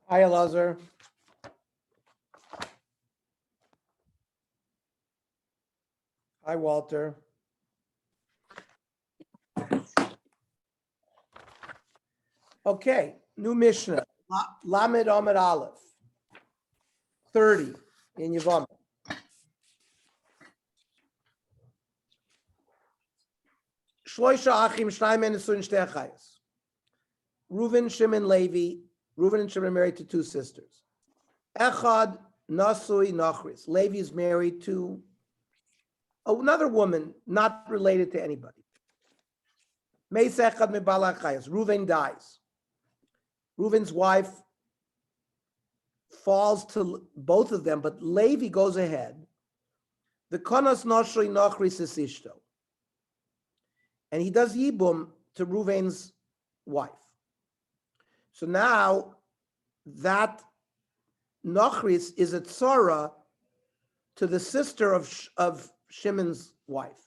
Hi, Elazar. Hi, Walter. Okay, new Mishnah. Lamed Amid Aleph. 30 in Yevamos. Shloisha Achim Shnai Menesun Shtei Achayos. Reuven, Shimon, Levi. Reuven and Shimon are married to two sisters. Echad Nasui Nachris. Levi is married to another woman not related to anybody. Meis Echad Mebala Achayos. Reuven dies. Reuven's wife falls to both of them, but Levi goes ahead. The Konas Noshri Nachris is Ishto. And he does Yibum to Reuven's wife. So now that Nachris is a tzara to the sister of Shimon's wife.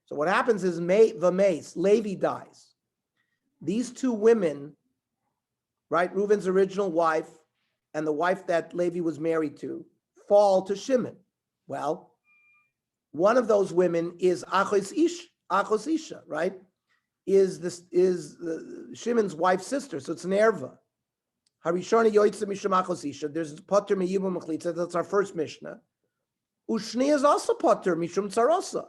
So what happens is Levi dies. These two women, right, Reuven's original wife and the wife that Levi was married to, fall to Shimon. Well, one of those women is Achos Isha, right? Is Shimon's wife's sister, so it's an erva. Harishona yoytze mishum Achos Isha. There's potter miyibum machlitza. That's our first Mishnah. Ushni is also potter mishum tsarosa.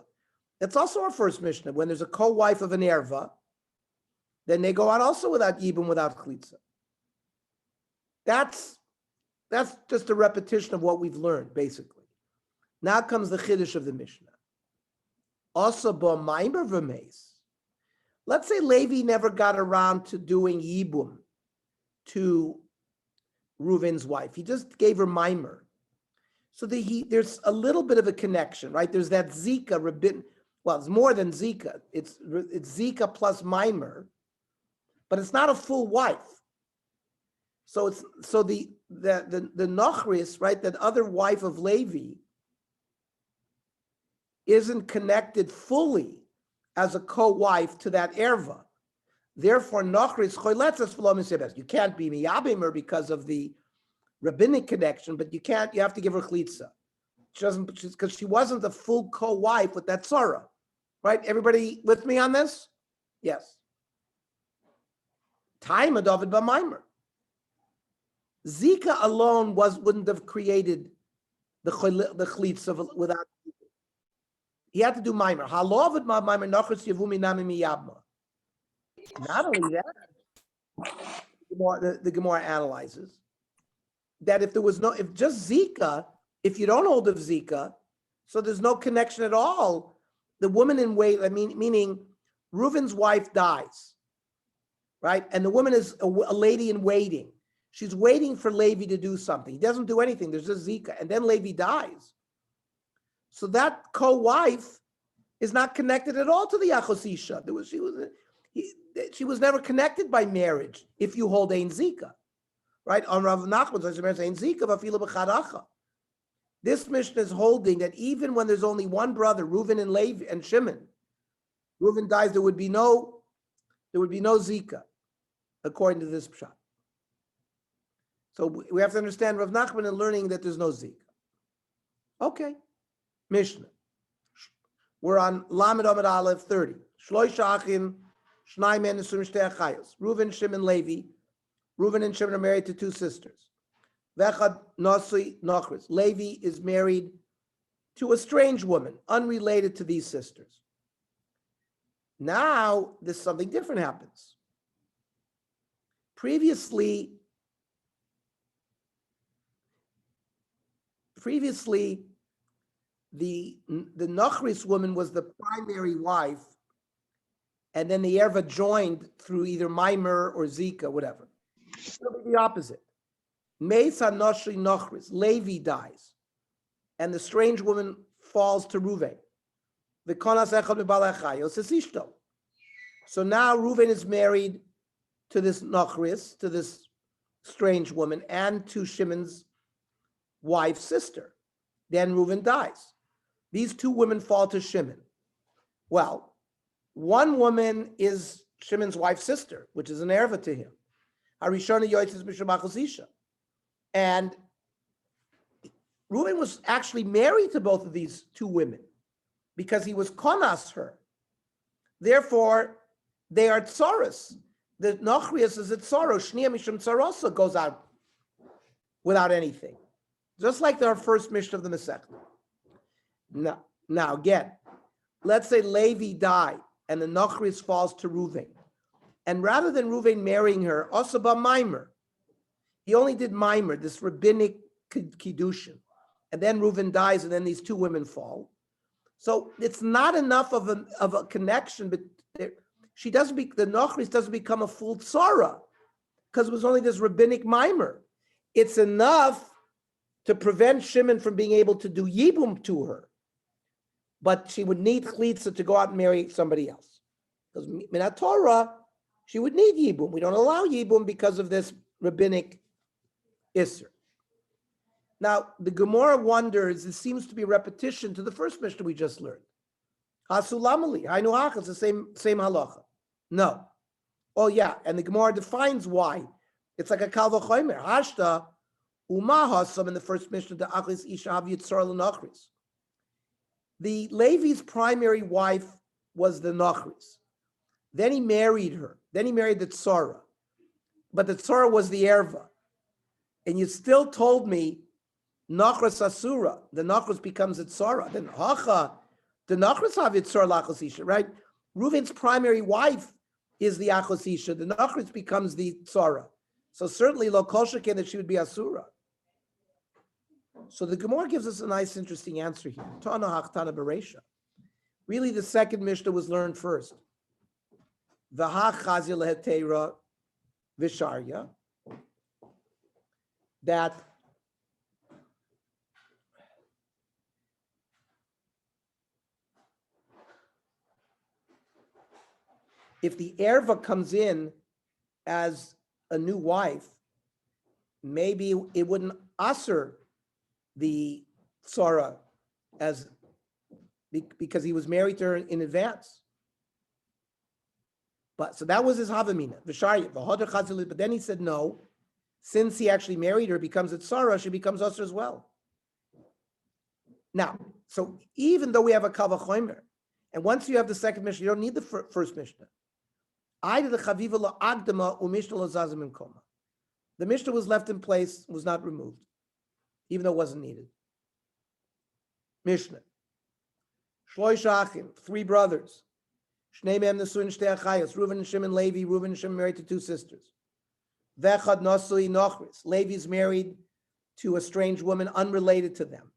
That's also our first Mishnah. When there's a co-wife of an erva, then they go out also without yibum, without chlitza. That's just a repetition of what we've learned, basically. Now comes the chiddush of the Mishnah. Also, b'maimer v'meis. Let's say Levi never got around to doing yibum to Reuven's wife. He just gave her maimer. So there's a little bit of a connection, right? There's that zika rabbin. Well, it's more than zika. It's zika plus maimer, but it's not a full wife. So the Nachris, right, that other wife of Levi, isn't connected fully as a co-wife to that erva. Therefore, Nachris choletzes v'lo misebes. You can't be miyabimer because of the rabbinic connection, but you have to give her chalitza. She doesn't, because she wasn't a full co-wife with that tzara. Right? Everybody with me on this? Yes. Time of David B'Maimer. Zika alone wouldn't have created the chalitza without. He had to do Maimer. Halovid Maimer Nachris Yevumi Nami Miyabma. Not only that, the Gemara analyzes that if just Zika, if you don't hold of Zika, so there's no connection at all. The woman in wait, meaning Reuven's wife dies, right? And the woman is a lady in waiting. She's waiting for Levi to do something. He doesn't do anything. There's just Zika, and then Levi dies. So that co-wife is not connected at all to the Achosisha. She was never connected by marriage if you hold Ein Zika, right? On Rav Nachman, Ein Zika v'afilu b'chadacha. This Mishnah is holding that even when there's only one brother, Reuven and Levi and Shimon, Reuven dies, there would be no Zika, according to this pshat. So we have to understand Rav Nachman in learning that there's no Zika. Okay, Mishnah. We're on Lamed Amud Aleph 30. Shloisha Achim, Shnai Men Nesum Shtei Achayos. Reuven, Shimon, Levi. Reuven and Shimon are married to two sisters. Vechad Nasui Nachris. Levi is married to a strange woman, unrelated to these sisters. Now, something different happens. Previously, the Nachris woman was the primary wife, and then the Erva joined through either Maimer or Zika, whatever. It'll be the opposite. Meisa Noshri Nachris, Levi dies, and the strange woman falls to Reuven. So now Reuven is married to this Nachris, to this strange woman, and to Shimon's wife's sister. Then Reuven dies. These two women fall to Shimon. Well, one woman is Shimon's wife's sister, which is an erva to him. Harishona Yoitzes Mishamachos Isha. And Reuven was actually married to both of these two women because he was konas her. Therefore, they are tsaros. The Nachrias is a tsaros. Shnia Misham Tsarosa goes out without anything. Just like our first Mishnah of the Masechta. Now again, let's say Levi died and the Nachris falls to Reuven. And rather than Reuven marrying her, also by Maimer, he only did Maimer, this rabbinic kiddushin. And then Reuven dies and then these two women fall. So it's not enough of a connection, but the Nachris doesn't become a full tzara because it was only this rabbinic Maimer. It's enough to prevent Shimon from being able to do Yibum to her. But she would need Chalitza to go out and marry somebody else. Because Minat Torah, she would need Yibum. We don't allow Yibum because of this rabbinic Isser. Now, the Gemara wonders, it seems to be a repetition to the first Mishnah we just learned. Hasulamali, Hainuach, it's the same halacha. No. Oh yeah, and the Gemara defines why. It's like a Kal V'chomer. Hashta, Umahasam in the first Mishnah, the Achris Isha Havyutzar L'Nachris. The Levi's primary wife was the Nachris. Then he married her. Then he married the Tzara. But the Tzara was the Erva. And you still told me Nachris Asura. The Nachris becomes a Tzara. Then Hacha, the Nachris Havyutzar L'Achos Isha, right? Reuven's primary wife is the Achos Isha. The Nachris becomes the Tzara. So certainly Lo Kol Sheken that she would be Asura. So the Gemara gives us a nice, interesting answer here. Tana Hachtana Beresha. Really, the second Mishnah was learned first. V'ha Chazil Hetera Visharya. That if the erva comes in as a new wife, maybe it wouldn't assur the tzara because he was married to her in advance. But so that was his havamina. But then he said no. since he actually married her, becomes a tzara, she becomes usher as well. Now, so even though we have a kavachomer, and once you have the second Mishnah, you don't need the first Mishnah. The Mishnah was left in place, was not removed, even though it wasn't needed. Mishnah. Shloisha achim, 3 brothers. Shnei mehem nesuin shtei achayos. Reuven and Shimon, Levi. Reuven and Shimon married to 2 sisters. Vechad nasui nochris. Levi's married to a strange woman unrelated to them.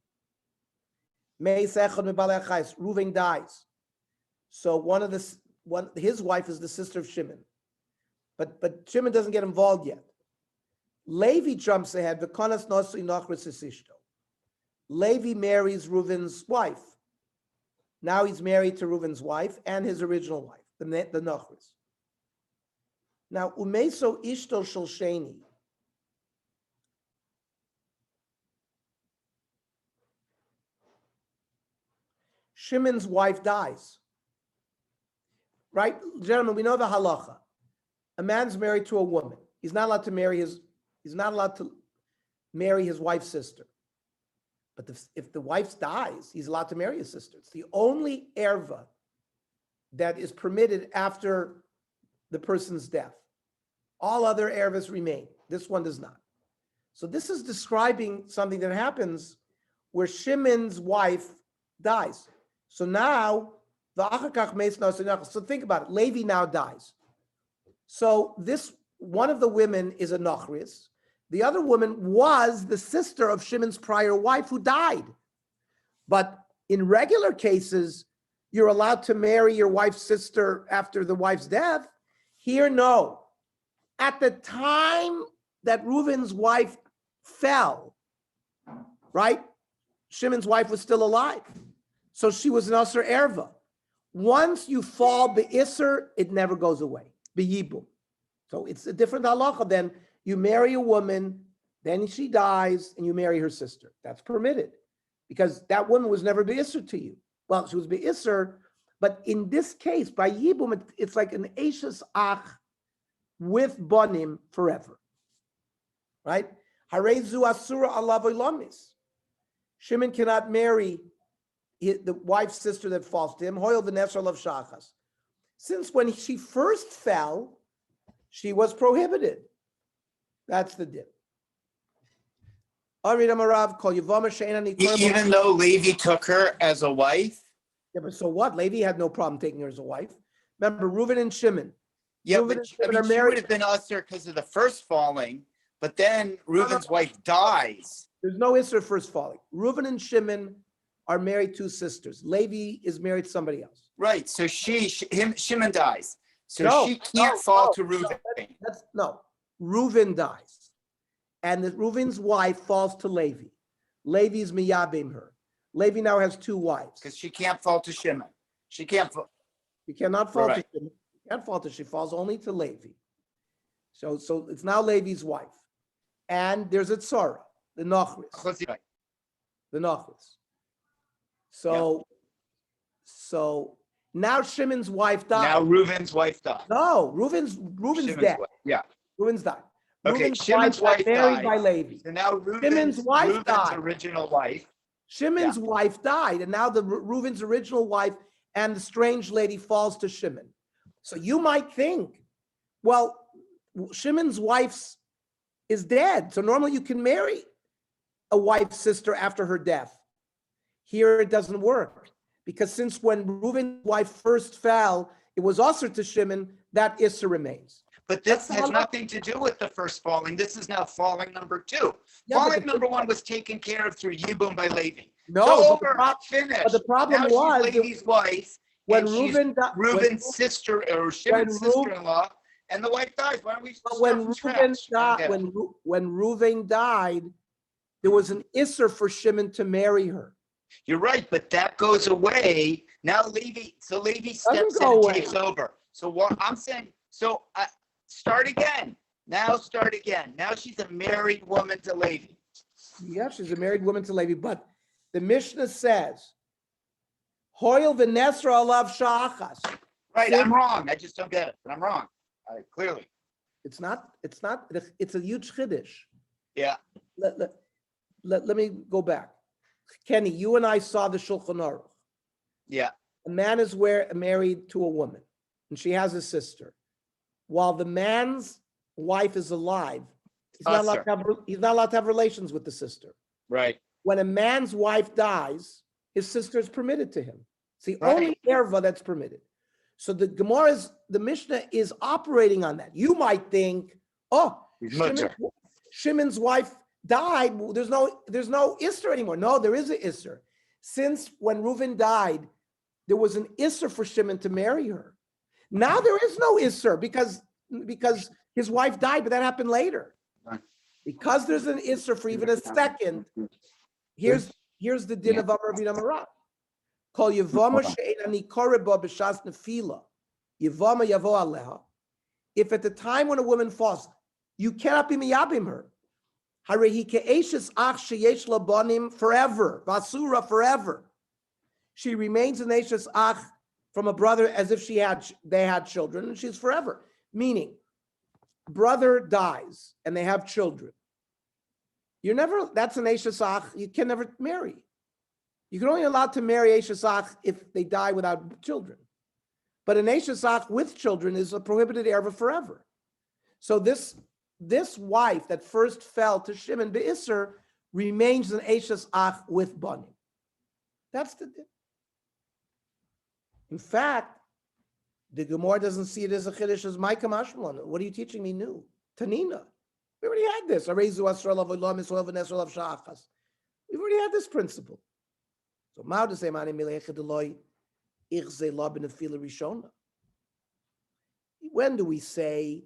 Meis echad mebalei achayos. Reuven dies. So his wife is the sister of Shimon. But Shimon doesn't get involved yet. Levi jumps ahead. V'konas nasui nochris isishto. Levi marries Reuven's wife. Now he's married to Reuven's wife and his original wife, the Nochris. Now, Umeso Ishto Shel Sheni. Shimon's wife dies. Right? Gentlemen, we know the halacha. A man's married to a woman. He's not allowed to marry his wife's sister. But if the wife dies, he's allowed to marry his sister. It's the only erva that is permitted after the person's death. All other ervas remain. This one does not. So this is describing something that happens where Shimon's wife dies. So now, so think about it. Levi now dies. So one of the women is a Nochris. The other woman was the sister of Shimon's prior wife who died. But in regular cases, you're allowed to marry your wife's sister after the wife's death. Here, no. At the time that Reuven's wife fell, right? Shimon's wife was still alive. So she was an Asr Erva. Once you fall Be'isr, it never goes away. Be'yibum. So it's a different halacha than you marry a woman, then she dies, and you marry her sister. That's permitted because that woman was never Be'isr to you. Well, she was Be'isr, but in this case, by Yibum, it's like an Eishes Ach with Bonim forever. Right? Harezu Asura Alav Olamis. Shimon cannot marry the wife's sister that falls to him. Hoyel V'Nesr Alav Shachas. Since when she first fell, she was prohibited. That's the din. Even though Levi took her as a wife? Yeah, but so what? Levi had no problem taking her as a wife. Remember, Reuven and Shimon. Yeah, Reuven but she would have been usher because of the first falling, but then Reuven's wife dies. There's no Isser first falling. Reuven and Shimon are married to sisters. Levi is married to somebody else. Right, so Shimon dies. So she can't fall to Reuven. No. Reuven dies, and Reuven's wife falls to Levi. Levi's miyabim her. Levi now has 2 wives because she can't fall to Shimon. She can't fall. She cannot fall to Shimon. She can't fall to. She falls only to Levi. So it's now Levi's wife, and there's a tzara, the Nochris. The Nochris. So now Shimon's wife died. Now Reuven's wife died. No, Reuven's dead. Wife. Yeah. Reuven's died. Okay, Reuven's Shimon's wife married died. By Levi. So now Shimon's wife died. Original wife. Shimon's wife died, and now Reuven's original wife and the strange lady falls to Shimon. So you might think, well, Shimon's wife is dead, so normally you can marry a wife's sister after her death. Here it doesn't work, because since when Reuven's wife first fell, it was also to Shimon, that Issa remains. But this has nothing to do with the first falling. This is now falling number 2. Falling number 1 was taken care of through Yibum by Levi. No, so finished. But the problem now was she's Levi's wife, when Reuven's sister or Shimon's sister-in-law, and the wife dies. Why don't we start when Reuven died, there was an Isser for Shimon to marry her. You're right, but that goes away. Now Levi steps in and takes over. So what I'm saying, start again. Now she's a married woman to Levi. Yeah, she's a married woman to Levi, but the Mishnah says, Hoyel v'nesra alav sha'achas. Right, I'm wrong. I just don't get it, but I'm wrong. Clearly. It's not. It's a huge chiddush. Yeah. Let me go back. Kenny, you and I saw the Shulchan Aruch. Yeah. A man is married to a woman, and she has a sister. While the man's wife is alive, he's not allowed to have relations with the sister. Right. When a man's wife dies, his sister is permitted to him. It's the only erva that's permitted. So the Mishnah is operating on that. You might think, oh, Shimon's wife died. There's no Isser anymore. No, there is an Isser. Since when Reuven died, there was an Isser for Shimon to marry her. Now there is no Isser because his wife died, but that happened later. Because there's an Isser for even a second, here's the din of Amar Rabbi Amarat. Call Yevama she'enani koreba b'shas nefila. Yevama yavo aleha. If at the time when a woman falls, you cannot be miyabim her. Harehi ke'eshes ach sheyesh labanim forever. Basura forever. She remains an eshes ach from a brother as if they had children, and she's forever. Meaning, brother dies and they have children. That's an eshes ach you can never marry. You can only allowed to marry eshes ach if they die without children. But an eshes ach with children is a prohibited erva forever. So this wife that first fell to Shimon be'isser remains an eshes ach with banim. That's the din. In fact, the Gemara doesn't see it as a chiddush as Micah Mashmalon. What are you teaching me new? Tanina. We already had this. We've already had this principle. So when do we say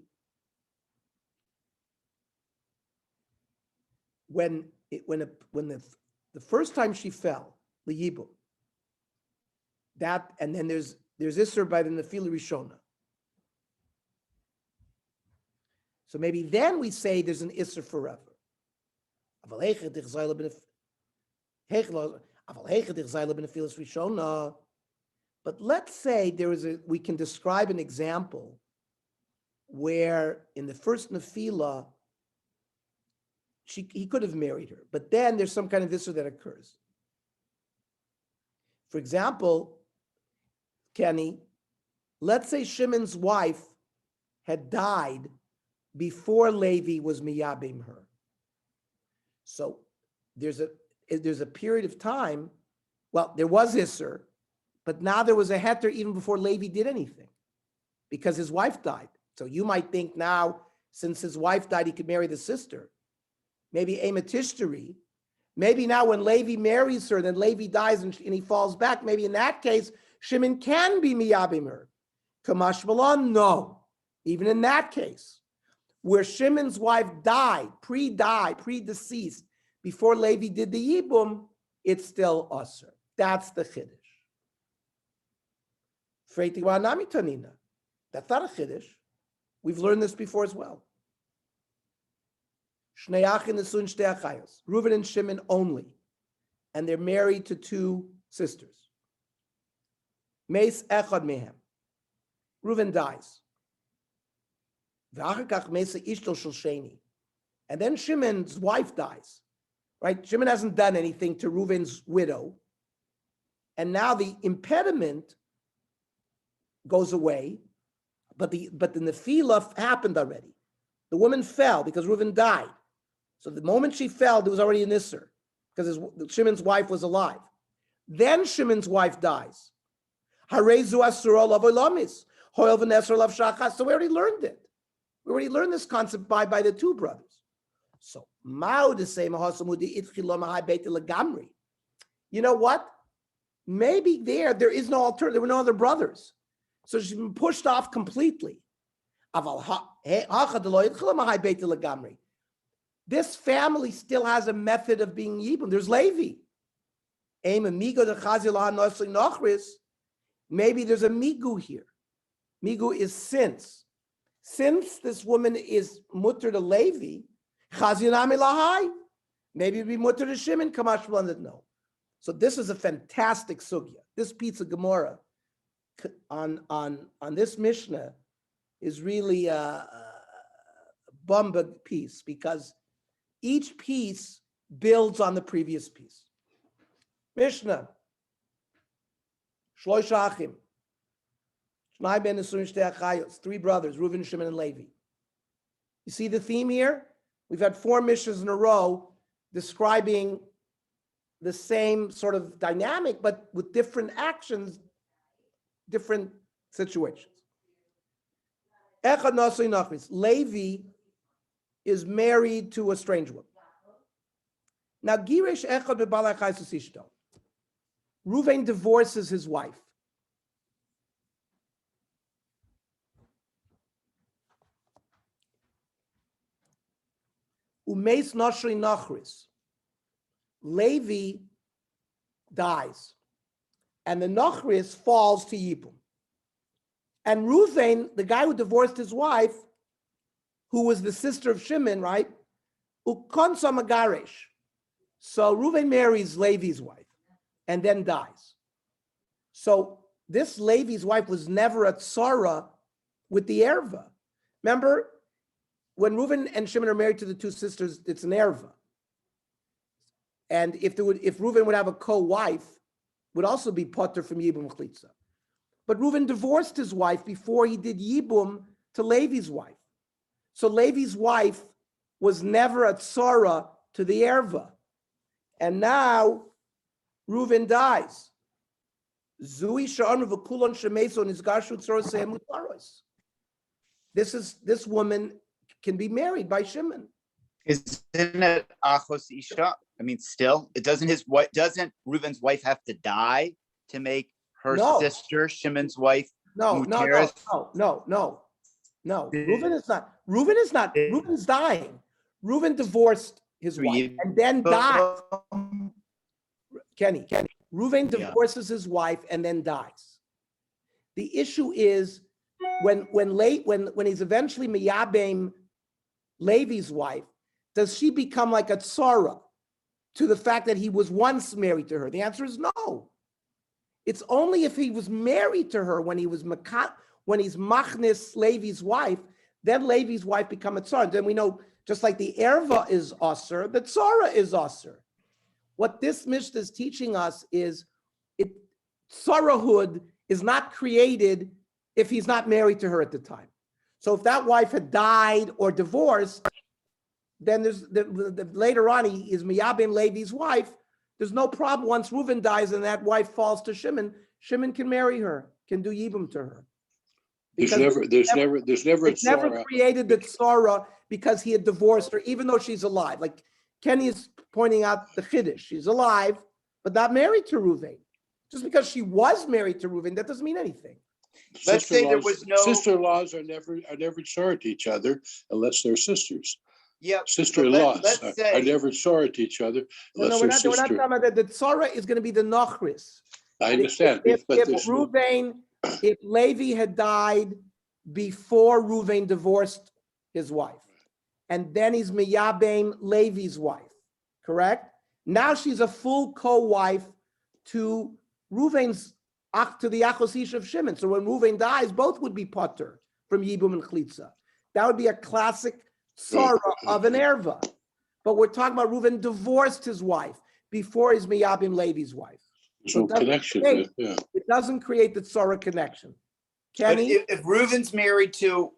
when the first time she fell, liyibum, that, and then there's Isser by the Nefila Rishona. So maybe then we say there's an Isser forever. But let's say we can describe an example where in the first Nefila, he could have married her, but then there's some kind of Isser that occurs. For example, Kenny, let's say Shimon's wife had died before Levi was miyabim her. So there's a period of time, well, there was Isser, but now there was a heter even before Levi did anything because his wife died. So you might think now, since his wife died, he could marry the sister. Maybe Amatishtori. Maybe now when Levi marries her, then Levi dies and he falls back. Maybe in that case, Shimon can be miyabim her. Kamash Malon, no. Even in that case, where Shimon's wife died, pre-deceased, before Levi did the yibum, it's still usher. That's the chiddush. That's not a chiddush. We've learned this before as well. Reuven and Shimon only, and they're married to two sisters. Meis echad mehem. Reuven dies. And then Shimon's wife dies. Right? Shimon hasn't done anything to Reuven's widow. And now the impediment goes away, but the nefila happened already. The woman fell because Reuven died. So the moment she fell, there was already an Isser because Shimon's wife was alive. Then Shimon's wife dies. So we already learned it. We already learned this concept by the two brothers. So you know what? Maybe there is no alternative. There were no other brothers. So she's been pushed off completely. This family still has a method of being yibum. There's Levi. Maybe there's a migu here. Migu is since. Since this woman is mutter to Levi, maybe it'd be mutter to Shimon, Kamash blended no. So this is a fantastic sugya. This pizza Gemara on this Mishnah is really bumba piece because each piece builds on the previous piece. Mishnah. Shloisha achim. Shnai ben Nesuim shtei achayos. 3 brothers, Reuven, Shimon, and Levi. You see the theme here? We've had 4 Mishnahs in a row describing the same sort of dynamic, but with different actions, different situations. Echad Nasoi Nachris. Levi is married to a strange woman. Now, Girish Echad bebalai chaysus ishto. Reuven divorces his wife. Umeis Nashri Nachris. Levi dies, and the Nachris falls to Yibum. And Reuven, the guy who divorced his wife, who was the sister of Shimon, right? Ukonsa Magaresh. So Reuven marries Levi's wife and then dies. So this Levi's wife was never a tzara with the erva. Remember, when Reuven and Shimon are married to the 2 sisters, it's an erva. And if Reuven would have a co-wife, would also be potter from Yibum Chlitza. But Reuven divorced his wife before he did Yibum to Levi's wife. So Levi's wife was never a tzara to the erva. And now Reuven dies. Zui sha'anu v'kulon shemeso nizgarshu tzoroseh mutaros. This woman can be married by Shimon. Isn't it achos isha? I mean, still, doesn't Reuven's wife have to die to make her sister Shimon's wife? No. Reuven is not. Reuven's dying. Reuven divorced his wife and then dies. Kenny. Reuven divorces his wife and then dies. The issue is when he's eventually miyabem Levi's wife, does she become like a tzara to the fact that he was once married to her? The answer is no. It's only if he was married to her when he's machnis Levi's wife, then Levi's wife become a tzara. Then we know, just like the erva is aser, the tzara is aser. What this Mishnah is teaching us is tzarahood is not created if he's not married to her at the time. So if that wife had died or divorced, then there's later on he is miyabim Levi's wife. There's no problem once Reuven dies and that wife falls to Shimon. Shimon can marry her, can do yibum to her. There's never created the tzara because he had divorced her, even though she's alive. Like Kenny is pointing out the chiddush, she's alive, but not married to Reuven. Just because she was married to Reuven, that doesn't mean anything. Let's say there was no sister-in-laws are never tzara to each other unless they're sisters. Yeah, sister-in-laws are never tzara to each other unless they're sisters. We're not talking about that. The tzara is going to be the nachris. I understand. If Levi had died before Reuven divorced his wife, and then he's miyabem Levi's wife, correct? Now she's a full co-wife to Reuven's, to the achos isha of Shimon. So when Reuven dies, both would be potter from Yibum and Chlitza. That would be a classic tzara of an erva. But we're talking about Reuven divorced his wife before his miyabim Levi's wife. So connection. It doesn't create the tzara connection. Kenny? If Reuven's married to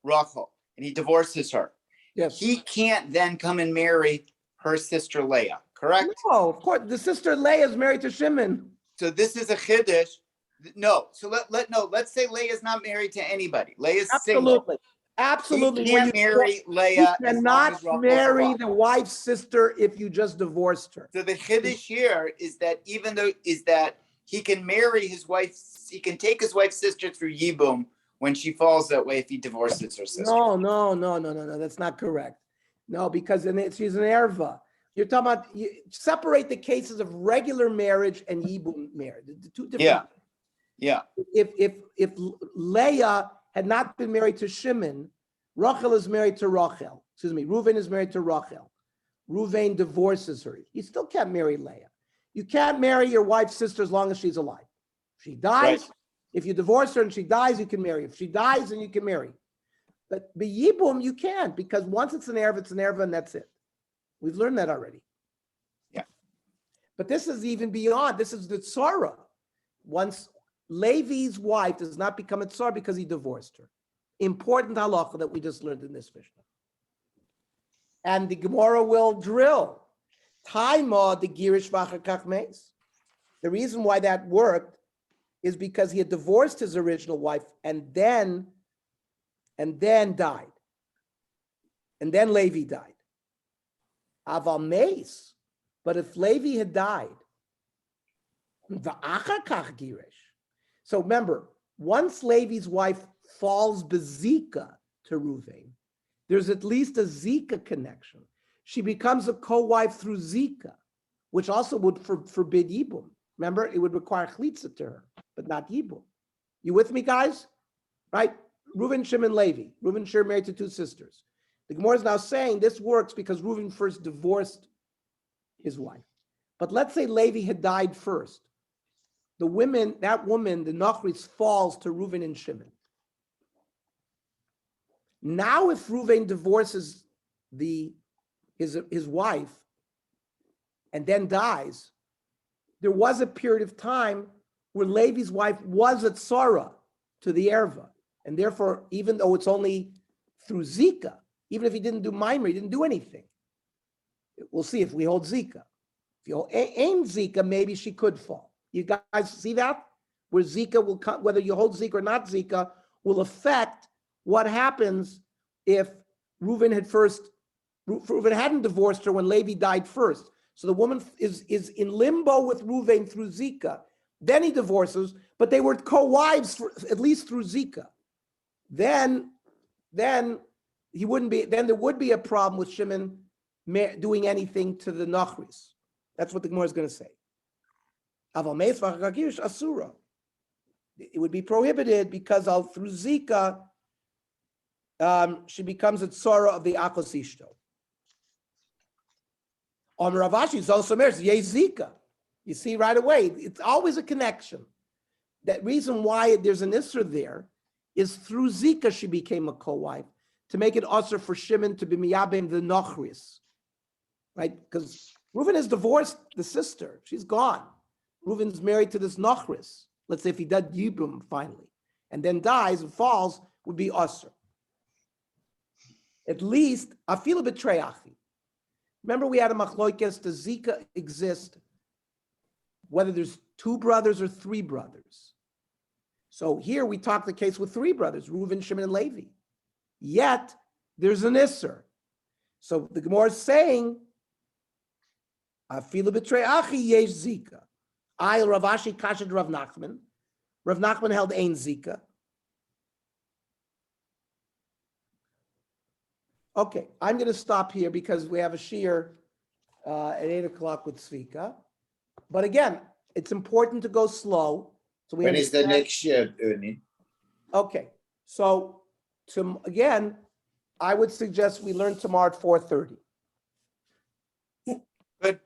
Rachel and he divorces her, yes, he can't then come and marry her sister Leah, correct? No, of course. The sister Leah is married to Shimon. So this is a chiddush. No. So let's say Leah is not married to anybody. Leah's single. Absolutely. You can't marry Leah. You cannot marry the wife's sister if you just divorced her. So the chiddush here is that he can marry his wife, he can take his wife's sister through Yibum when she falls that way if he divorces her sister. No. That's not correct. No, because she's an erva. You're talking about, separate the cases of regular marriage and Yibum marriage. The two different. Yeah. If Leah had not been married to Shimon, Rachel is married to Rachel. Reuven is married to Rachel. Reuven divorces her. You still can't marry Leah. You can't marry your wife's sister as long as she's alive. She dies. Right. If you divorce her and she dies, you can marry. If she dies, then you can marry. But Yibum, you can't, because once it's an Erev, and that's it. We've learned that already. Yeah. But this is even beyond. This is the Tzara. Once Levi's wife does not become a Tzara because he divorced her. Important halacha that we just learned in this Mishnah. And the Gemara will drill. Taima the Girish v'achakach meis. The reason why that worked is because he had divorced his original wife and then died. And then Levi died. Aval meis. But if Levi had died, v'achakach girish. So remember, once Levi's wife falls bezika to Ruvain, there's at least a Zika connection. She becomes a co-wife through Zika, which also would forbid Yibum. Remember, it would require Chlitza to her, but not Yibum. You with me, guys? Right? Reuven, Shimon, Levi. Reuven, Shimon married to two sisters. The Gemara is now saying this works because Reuven first divorced his wife. But let's say Levi had died first. That woman, the Nachris, falls to Reuven and Shimon. Now, if Reuven divorces his wife and then dies, there was a period of time where Levi's wife was at Sarah to the Erva. And therefore, even though it's only through Zika, even if he didn't do Maimer, he didn't do anything. We'll see if we hold Zika. If you hold Ain Zika, maybe she could fall. You guys see that? Where Zika will come, whether you hold Zika or not Zika, will affect what happens if Reuven hadn't divorced her when Levi died first. So the woman is in limbo with Reuven through Zika. Then he divorces, but they were co-wives at least through Zika. Then he wouldn't be. Then there would be a problem with Shimon doing anything to the Nachris. That's what the Gemara is going to say. Aval meis v'achakach asura. It would be prohibited because through Zika, she becomes a tzara of the akos ishto. On Ravashi, it's also married. Yeh Zika. You see right away, it's always a connection. That reason why there's an Isser there is through Zika she became a co-wife to make it usher for Shimon to be miyabim the Nochris, right? Because Reuven has divorced the sister; she's gone. Reuven's married to this Nochris. Let's say if he does Yibum finally, and then dies and falls, would be usher. At least afilu betreyachi. Remember, we had a machloikes. Does Zika exist? Whether there's two brothers or three brothers. So here we talk the case with three brothers, Reuven, Shimon, and Levi. Yet there's an Isser. So the Gemara is saying, Afilu b'trei achi yesh Zika. Ayil Ravashi kashad Rav Nachman. Rav Nachman held ein Zika. Okay, I'm going to stop here because we have a shiur at 8 o'clock with Tzvika. But again, it's important to go slow. So when is the next year, Ernie? Okay, so again, I would suggest we learn tomorrow at 4:30. Good.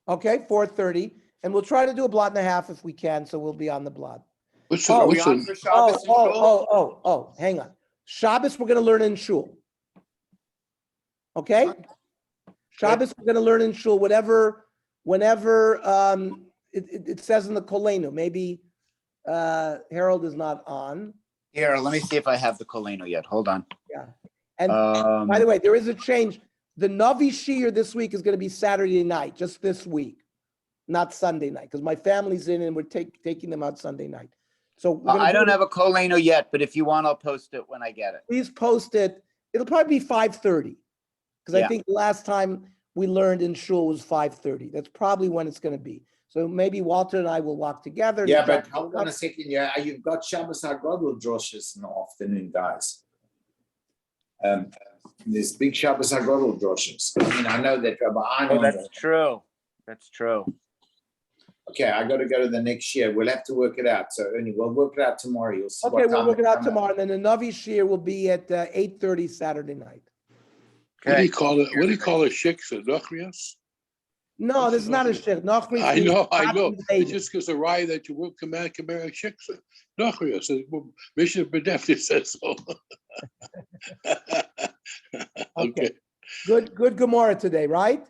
Okay, 4:30, and we'll try to do a blot and a half if we can, so we'll be on the blot. Are we on for Shabbos and Shul? Hang on. Shabbos we're going to learn in Shul. Okay? Shabbos we're going to learn in Shul, whenever it says in the Kolenu. Maybe Harold is not on. Here, let me see if I have the Koleno yet. Hold on. Yeah. And by the way, there is a change. The Navi Shiur this week is going to be Saturday night, just this week, not Sunday night, because my family's in and we're taking them out Sunday night. So I don't have a Koleno yet, but if you want, I'll post it when I get it. Please post it. It'll probably be 5:30, because I think the last time we learned in Shul was 5:30. That's probably when it's going to be. So maybe Walter and I will walk together. Yeah, but hold on a second. Yeah, you've got Shabbos HaGadol droshes in the afternoon, guys. There's big Shabbos HaGadol droshes. I mean, I know that Rabbi Anon. That's true. That's true. Okay, I got to go to the next year. We'll have to work it out. So anyway, we'll work it out tomorrow. You'll see. Okay, we'll work it out tomorrow. And then the Navi Shiur will be at 8:30 Saturday night. Okay. What do you call it? What do you call a shiksa? Nochrias? No, this is not a shiksa. Nochrias. I know. It's just because the raya that you will command a shiksa. Nochrias. Mishnah B'Defti says so. Okay. Good Gemara today, right?